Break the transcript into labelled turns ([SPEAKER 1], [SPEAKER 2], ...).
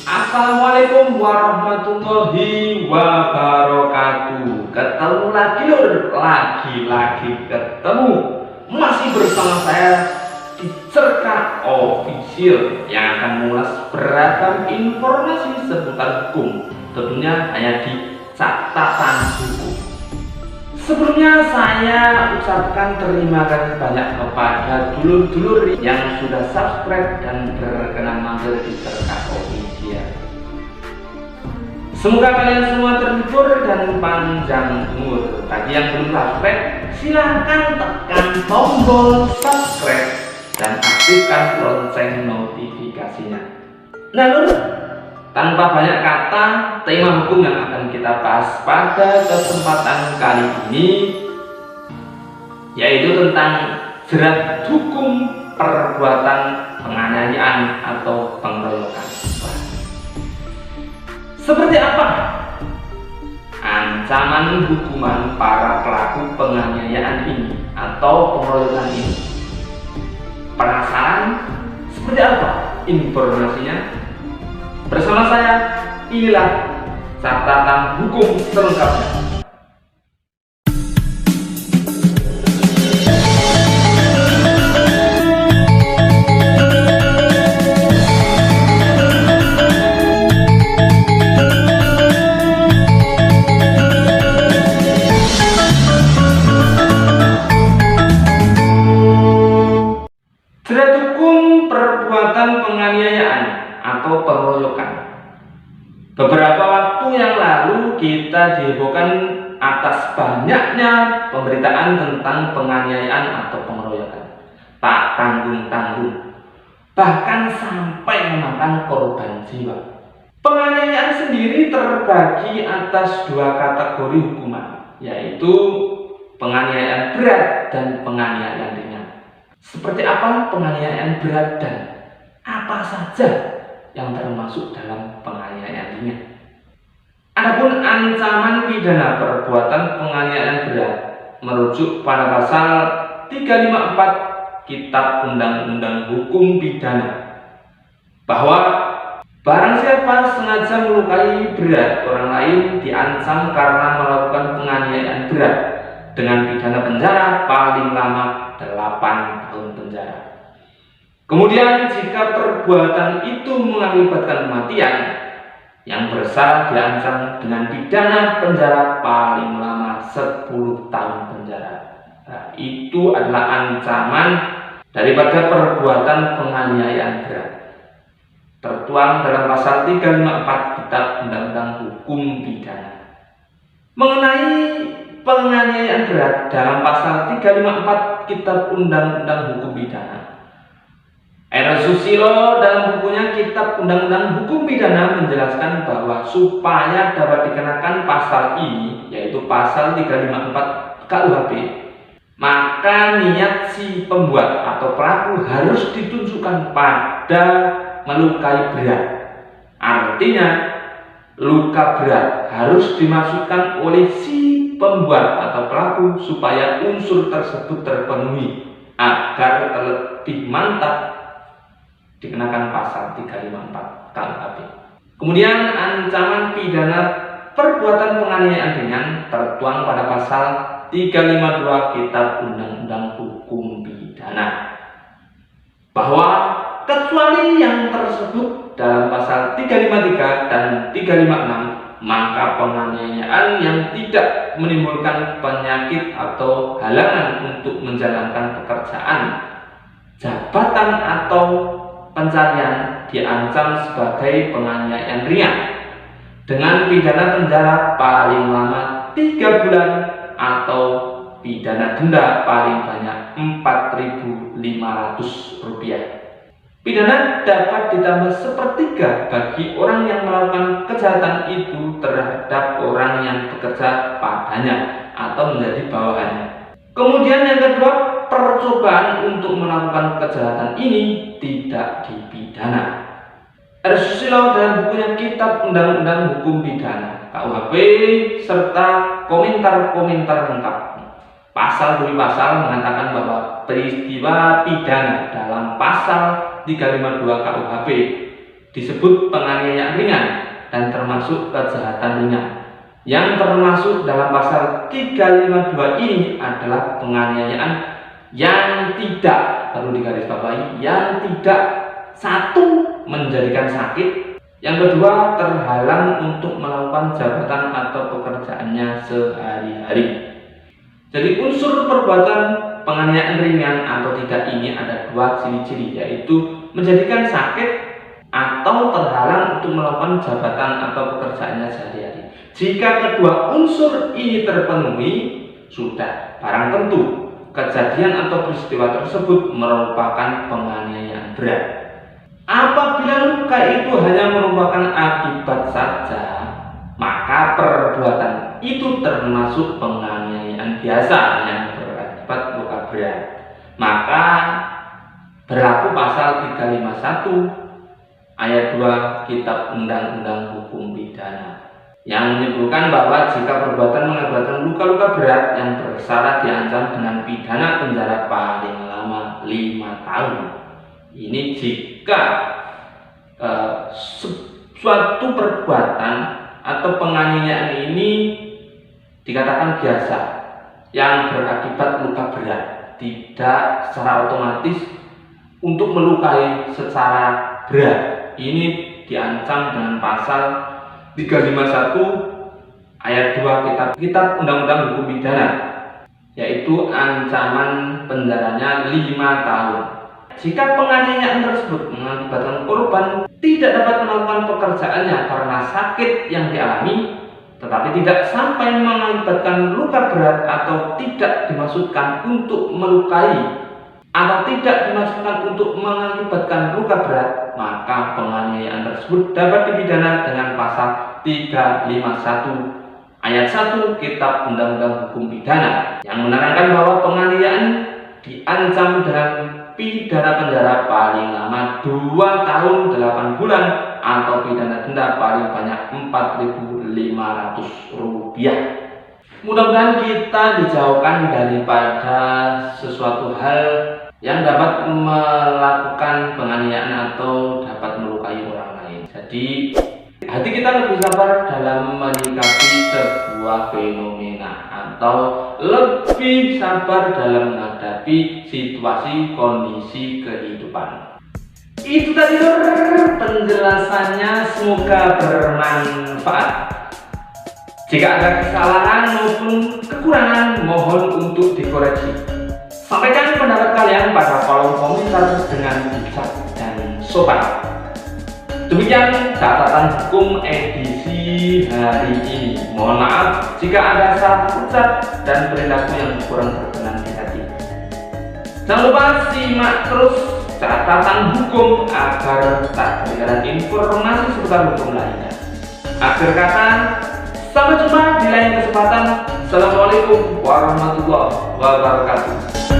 [SPEAKER 1] Assalamualaikum warahmatullahi wabarakatuh. Ketemu lagi lur, lagi ketemu. Masih bersama saya di Cerka Official yang akan mengulas beragam informasi seputar hukum, tentunya hanya di catatan hukum. Sebelumnya saya ucapkan terima kasih banyak kepada dulur-dulur yang sudah subscribe dan berkenan mampir di Cerka Official. Semoga kalian semua terhibur dan panjang umur. Bagi yang belum subscribe, silahkan tekan tombol subscribe dan aktifkan lonceng notifikasinya. Lalu, tanpa banyak kata, tema hukum yang akan kita bahas pada kesempatan kali ini yaitu tentang jerat hukum perbuatan penganiayaan atau pengeroyokan. Seperti apa ancaman hukuman para pelaku penganiayaan ini atau pengeroyokan ini? Penasaran seperti apa informasinya? Bersama saya, inilah catatan hukum selengkapnya. Jerat hukum perbuatan penganiayaan atau pengeroyokan. Beberapa waktu yang lalu kita dihebohkan atas banyaknya pemberitaan tentang penganiayaan atau pengeroyokan. Tak tanggung-tanggung, bahkan sampai memakan korban jiwa. Penganiayaan sendiri terbagi atas dua kategori hukuman, yaitu penganiayaan berat dan penganiayaan ringan. Seperti apa penganiayaan berat dan apa saja yang termasuk dalam penganiayaan ringan? Adapun ancaman pidana perbuatan penganiayaan berat merujuk pada pasal 354 Kitab Undang-Undang Hukum Pidana bahwa barang siapa sengaja melukai berat orang lain diancam karena melakukan penganiayaan berat dengan pidana penjara paling lama 8 tahun penjara. Kemudian jika perbuatan itu mengakibatkan kematian, yang bersalah diancam dengan pidana penjara paling lama 10 tahun penjara. Nah, itu adalah ancaman daripada perbuatan penganiayaan berat, tertuang dalam pasal 354 Kitab Undang-Undang Hukum Pidana. Mengenai penganiayaan berat dalam pasal 354 Kitab Undang-Undang Hukum Pidana, R. Susilo dalam bukunya Kitab Undang-Undang Hukum Pidana menjelaskan bahwa supaya dapat dikenakan pasal ini, yaitu pasal 354 KUHP, maka niat si pembuat atau pelaku harus ditunjukkan pada melukai berat. Artinya, luka berat harus dimasukkan oleh si pembuat atau pelaku supaya unsur tersebut terpenuhi agar terlebih mantap dikenakan pasal 354 KUHP. Kemudian ancaman pidana perbuatan penganiayaan ringan tertuang pada pasal 352 Kitab Undang-Undang Hukum Pidana bahwa kecuali yang tersebut dalam pasal 353 dan 356, maka penganiayaan yang tidak menimbulkan penyakit atau halangan untuk menjalankan pekerjaan, jabatan atau pencarian diancam sebagai penganiayaan ringan dengan pidana penjara paling lama 3 bulan atau pidana denda paling banyak Rp4.500. Pidana dapat ditambah sepertiga bagi orang yang melakukan kejahatan itu terhadap orang yang bekerja padanya atau menjadi bawahannya. Kemudian yang kedua, percobaan untuk melakukan kejahatan ini tidak dipidana. R. Susilo dalam bukunya Kitab Undang-Undang Hukum Pidana KUHP serta komentar-komentar lengkap pasal demi pasal mengatakan bahwa peristiwa pidana dalam pasal 352 KUHP disebut penganiayaan ringan dan termasuk kejahatan ringan. Yang termasuk dalam pasal 352 ini adalah penganiayaan yang tidak, perlu digarisbawahi, yang tidak satu menjadikan sakit, yang kedua terhalang untuk melakukan jabatan atau pekerjaannya sehari-hari. Jadi unsur perbuatan penganiayaan ringan atau tidak ini ada dua ciri-ciri, yaitu menjadikan sakit atau terhalang untuk melakukan jabatan atau pekerjaannya sehari-hari. Jika kedua unsur ini terpenuhi, sudah barang tentu kejadian atau peristiwa tersebut merupakan penganiayaan berat. Apabila luka itu hanya merupakan akibat saja, maka perbuatan itu termasuk penganiayaan biasa yang berakibat luka berat. Maka berlaku pasal 351 ayat 2 Kitab Undang-Undang Hukum Pidana yang menyebutkan bahwa jika perbuatan mengakibatkan luka-luka berat yang bersyarat diancam dengan pidana penjara paling lama 5 tahun. Ini jika suatu perbuatan atau penganiayaan ini dikatakan biasa yang berakibat luka berat, tidak secara otomatis untuk melukai secara berat. Ini diancam dengan pasal 351 ayat 2 Kitab Undang-Undang Hukum Pidana, yaitu ancaman penjaranya 5 tahun. Jika penganiayaan tersebut mengakibatkan korban tidak dapat melakukan pekerjaannya karena sakit yang dialami, tetapi tidak sampai mengakibatkan luka berat atau tidak dimaksudkan untuk melukai atau tidak dimaksudkan untuk mengakibatkan luka berat, maka penganiayaan tersebut dapat dipidana dengan pasal 351 ayat 1 Kitab Undang-Undang Hukum Pidana yang menerangkan bahwa penganiayaan diancam dengan pidana penjara paling lama 2 tahun 8 bulan atau pidana denda paling banyak Rp4.500. Mudah-mudahan kita dijauhkan daripada sesuatu hal yang dapat melakukan penganiayaan atau dapat melukai orang lain. Jadi hati kita lebih sabar dalam menyikapi sebuah fenomena atau lebih sabar dalam menghadapi situasi kondisi kehidupan. Itu tadi penjelasannya, semoga bermanfaat. Jika ada kesalahan maupun kekurangan, mohon untuk dikoreksi. Sampaikan pendapat kalian pada kolom komentar dengan bijak dan sopan. Demikian catatan hukum edisi hari ini. Mohon maaf jika ada salah ucap dan perilaku yang kurang berkenan di hati. Jangan lupa simak terus catatan hukum agar tak ketinggalan informasi seputar hukum lainnya. Akhir kata, sampai jumpa di lain kesempatan. Assalamualaikum warahmatullahi wabarakatuh.